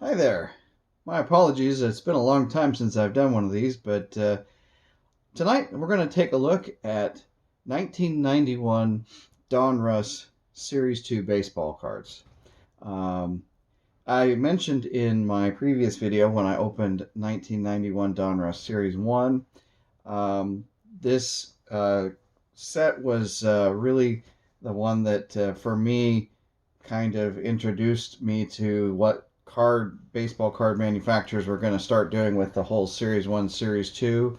Hi there. My apologies, it's been a long time since I've done one of these, but tonight we're going to take a look at 1991 Donruss Series 2 baseball cards. Um, I mentioned in my previous video when I opened 1991 Donruss Series 1, um, this set was really the one that, for me, kind of introduced me to what baseball card manufacturers were going to start doing with the whole Series 1, Series 2.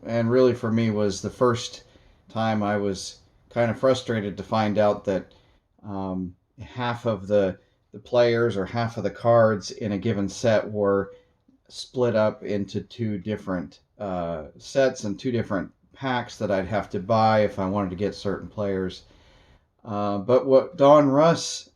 And really, for me, was the first time I was kind of frustrated to find out that half of the players or half of the cards in a given set were split up into two different sets and two different packs that I'd have to buy if I wanted to get certain players. But what Donruss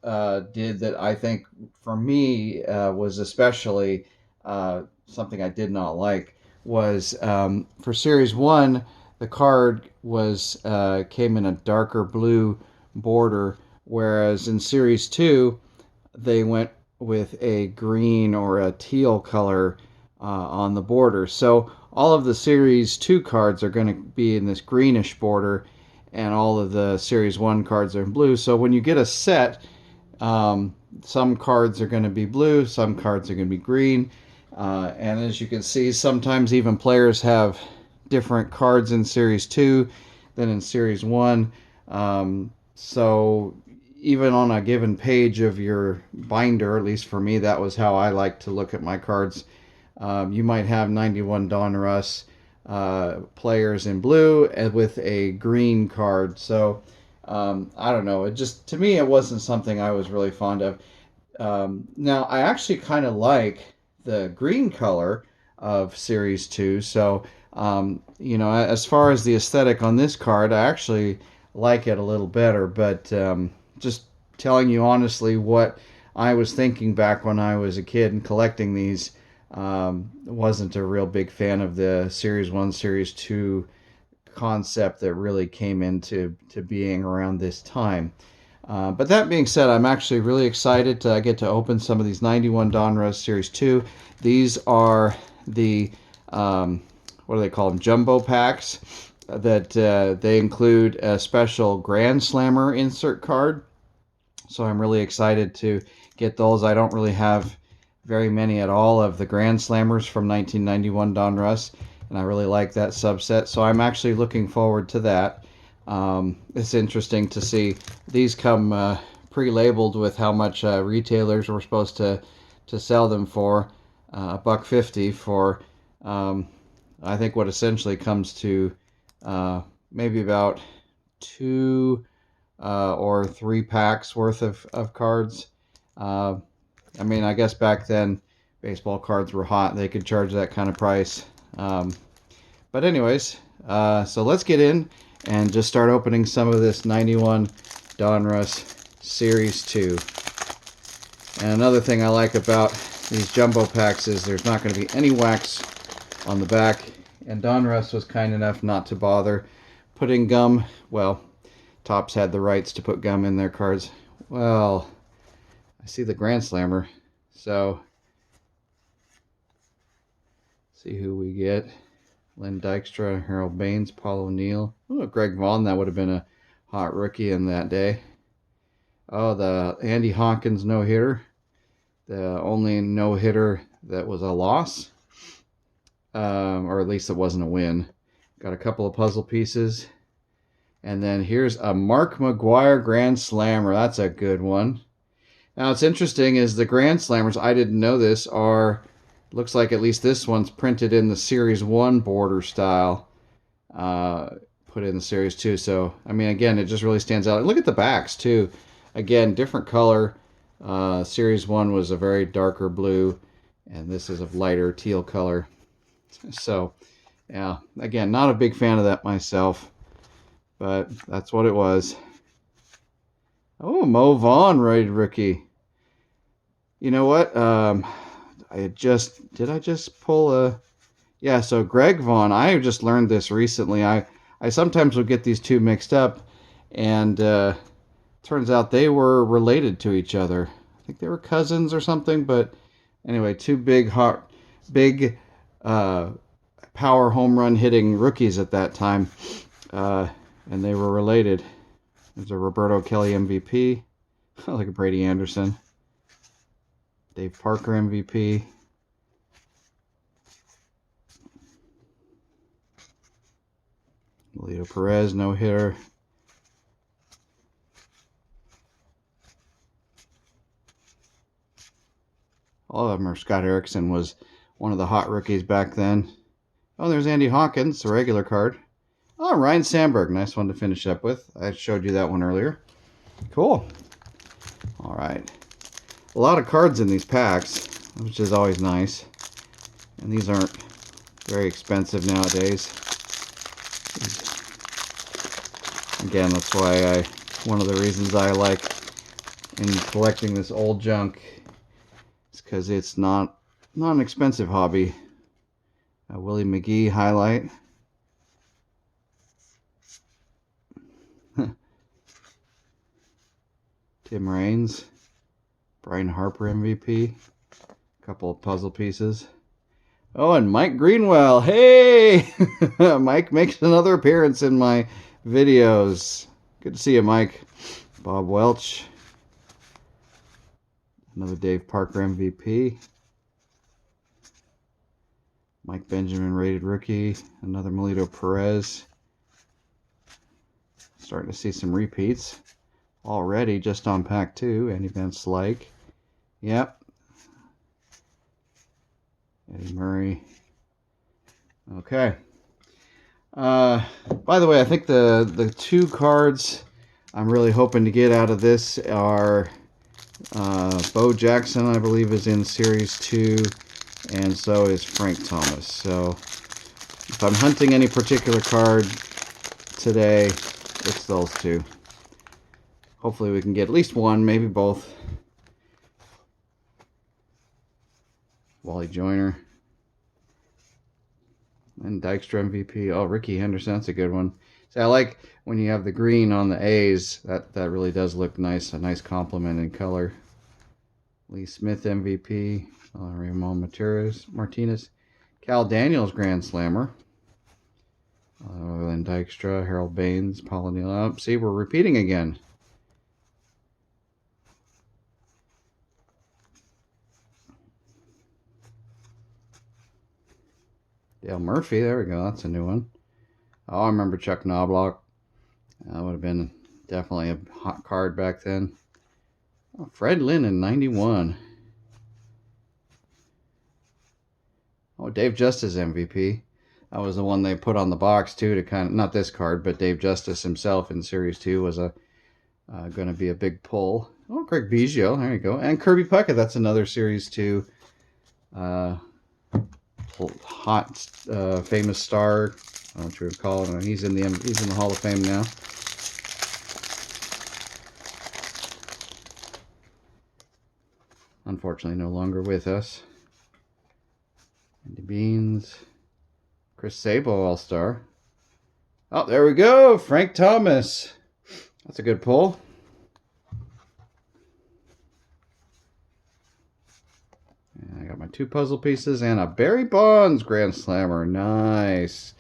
did that I think for me was especially something I did not like was for Series 1, the card was came in a darker blue border, whereas in Series 2, they went with a green or a teal color on the border. So all of the Series 2 cards are going to be in this greenish border, and all of the Series 1 cards are in blue. So when you get a set, some cards are going to be blue, some cards are going to be green. And as you can see, sometimes even players have different cards in Series 2 than in Series 1. So even on a given page of your binder, at least for me, that was how I like to look at my cards. You might have 91 Donruss players in blue with a green card. So I don't know. It just, to me, it wasn't something I was really fond of. Now, I actually kind of like the green color of Series 2. So, as far as the aesthetic on this card, I actually like it a little better. But just telling you honestly what I was thinking back when I was a kid and collecting these, wasn't a real big fan of the Series 1, Series 2 concept that really came into being around this time. But that being said, I'm actually really excited to get to open some of these 91 Donruss Series 2. These are the, what do they call them, jumbo packs that they include a special Grand Slammer insert card. So I'm really excited to get those. I don't really have very many at all of the Grand Slammers from 1991 Donruss, and I really like that subset. So I'm actually looking forward to that. It's interesting to see these come pre-labeled with how much retailers were supposed to sell them for, $1.50 for I think what essentially comes to maybe about two or three packs worth of cards. I mean, I guess back then baseball cards were hot. They could charge that kind of price. But anyways, so let's get in and just start opening some of this 91 Donruss Series 2. And another thing I like about these jumbo packs is there's not going to be any wax on the back. And Donruss was kind enough not to bother putting gum. Well, Topps had the rights to put gum in their cards. Well, I see the Grand Slammer. So, see who we get. Len Dykstra, Harold Baines, Paul O'Neill. Oh, Greg Vaughn, that would have been a hot rookie in that day. Oh, the Andy Hawkins no-hitter. The only no-hitter that was a loss. Or at least it wasn't a win. Got a couple of puzzle pieces. And then here's a Mark McGwire Grand Slammer. That's a good one. Now, what's interesting is the Grand Slammers, I didn't know this, looks like at least this one's printed in the Series 1 border style, put in the Series 2. So, I mean, again, it just really stands out. Look at the backs, too. Again, different color. Series 1 was a very darker blue, and this is a lighter teal color. So, yeah, again, not a big fan of that myself, but that's what it was. Oh, Mo Vaughn, rated rookie. You know what? Did I just pull a... Yeah, so Greg Vaughn, I just learned this recently. I sometimes would get these two mixed up, and turns out they were related to each other. I think they were cousins or something, but Anyway, two big power home run hitting rookies at that time, and they were related. There's a Roberto Kelly MVP, like a Brady Anderson. Dave Parker MVP. Melito Perez, no-hitter. All of them are. Scott Erickson was one of the hot rookies back then. Oh, there's Andy Hawkins, the regular card. Oh, Ryan Sandberg, nice one to finish up with. I showed you that one earlier. Cool. All right. A lot of cards in these packs, which is always nice. And these aren't very expensive nowadays. Again, that's why one of the reasons I like in collecting this old junk is because it's not an expensive hobby. Willie McGee highlight. Tim Raines. Brian Harper MVP. A couple of puzzle pieces. Oh, and Mike Greenwell. Hey! Mike makes another appearance in my videos. Good to see you, Mike. Bob Welch. Another Dave Parker MVP. Mike Benjamin rated rookie. Another Melito Perez. Starting to see some repeats already just on pack 2. Andy Van Slyke. Yep. Eddie Murray. Okay. By the way, I think the two cards I'm really hoping to get out of this are Bo Jackson, I believe, is in Series 2, and so is Frank Thomas. So if I'm hunting any particular card today, it's those two. Hopefully we can get at least one, maybe both. Wally Joyner. And Dykstra MVP. Oh, Ricky Henderson, that's a good one. See, I like when you have the green on the A's. That really does look nice. A nice complement in color. Lee Smith MVP. Ramon Martinez. Cal Daniels Grand Slammer. Then Dykstra, Harold Baines, Paul O'Neill. See, we're repeating again. Dale Murphy, there we go. That's a new one. Oh, I remember Chuck Knobloch. That would have been definitely a hot card back then. Oh, Fred Lynn in 91. Oh, Dave Justice MVP. That was the one they put on the box too to kind of, not this card, but Dave Justice himself in Series 2 was going to be a big pull. Oh, Craig Biggio, there you go. And Kirby Puckett, that's another Series 2 hot famous star. I don't know what you would call it. He's in the Hall of Fame now. Unfortunately, no longer with us. Andy Beans, Chris Sabo All-Star. Oh, there we go, Frank Thomas. That's a good pull. And I got my 2 puzzle pieces and a Barry Bonds Grand Slammer. Nice.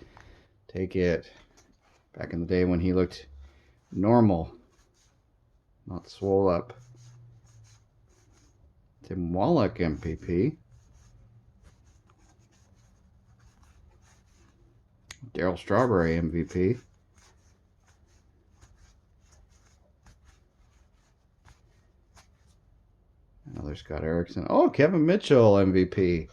Take it. Back in the day when he looked normal, not swole up. Tim Wallach MVP. Darryl Strawberry MVP. Another Scott Erickson. Oh, Kevin Mitchell MVP.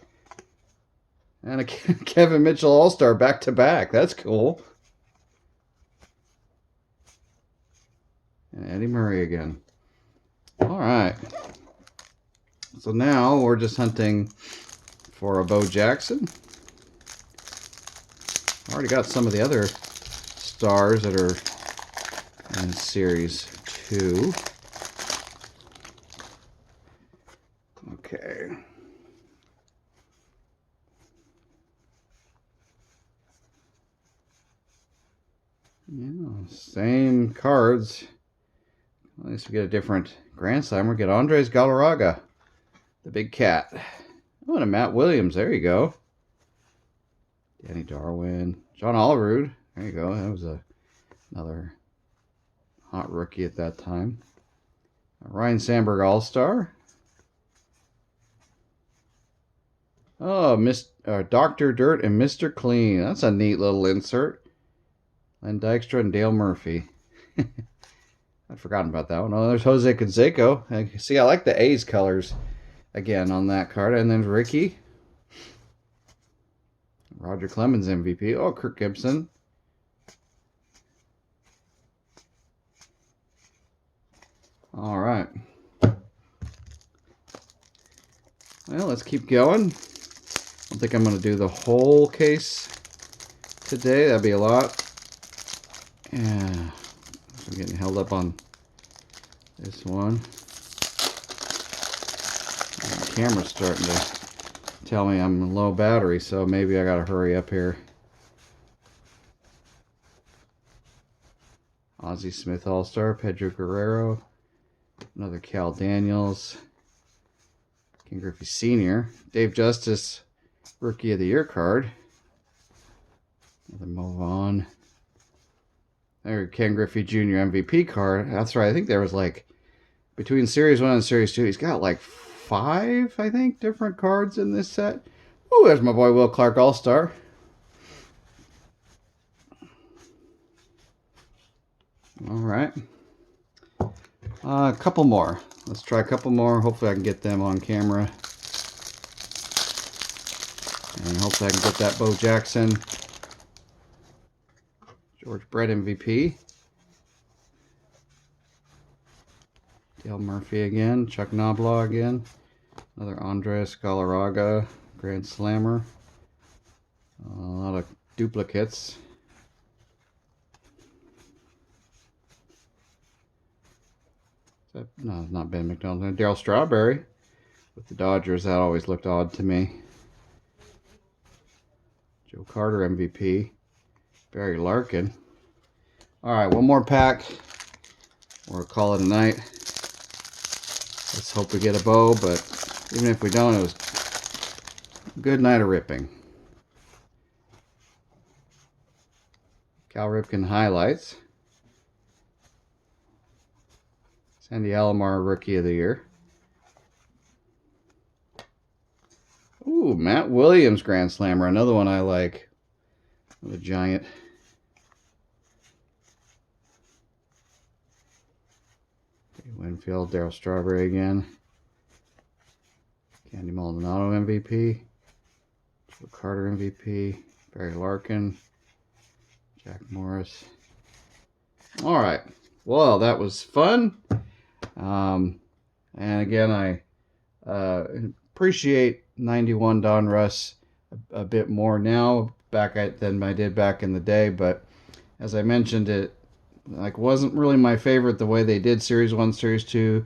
And a Kevin Mitchell All-Star back-to-back. That's cool. And Eddie Murray again. All right. So now we're just hunting for a Bo Jackson. Already got some of the other stars that are in Series 2. Okay. Yeah, same cards. At least we get a different Grand Slammer. We get Andres Galarraga, the big cat. Oh, and a Matt Williams. There you go. Danny Darwin. John Olerud. There you go. That was another hot rookie at that time. Ryan Sandberg All-Star. Oh, Dr. Dirt and Mr. Clean. That's a neat little insert. Len Dykstra and Dale Murphy. I'd forgotten about that one. Oh, there's Jose Canseco. See, I like the A's colors again on that card. And then Ricky. Roger Clemens MVP. Oh, Kirk Gibson. All right. Well, let's keep going. I don't think I'm going to do the whole case today. That'd be a lot. Yeah. I'm getting held up on this one. The camera's starting to tell me I'm low battery, so maybe I gotta hurry up here. Ozzie Smith All-Star, Pedro Guerrero, another Cal Daniels, Ken Griffey Sr., Dave Justice Rookie of the Year card, another Mo Vaughn. There, Ken Griffey Jr. MVP card. That's right. I think there was like between Series 1 and Series 2, he's got like 5, I think, different cards in this set. Ooh, there's my boy Will Clark All-Star. All right. A couple more. Let's try a couple more. Hopefully I can get them on camera. And hopefully I can get that Bo Jackson. George Brett MVP. Dale Murphy again. Chuck Knoblaw again. Another Andres Galarraga Grand Slammer. A lot of duplicates. No, not Ben McDonald. Darryl Strawberry with the Dodgers. That always looked odd to me. Joe Carter MVP. Barry Larkin. All right, one more pack. We'll call it a night. Let's hope we get a Bo, but even if we don't, it was a good night of ripping. Cal Ripken highlights. Sandy Alomar Rookie of the Year. Ooh, Matt Williams Grand Slammer. Another one I like. What a giant. Winfield, Darryl Strawberry again. Candy Maldonado MVP. Joe Carter MVP. Barry Larkin. Jack Morris. All right. Well, that was fun. And again, I appreciate 91 Donruss a bit more now than I did back in the day. But as I mentioned, it wasn't really my favorite the way they did Series 1, Series 2.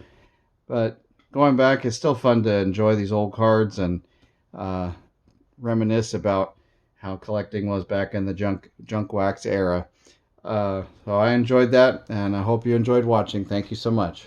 But going back, it's still fun to enjoy these old cards and reminisce about how collecting was back in the junk wax era. So I enjoyed that, and I hope you enjoyed watching. Thank you so much.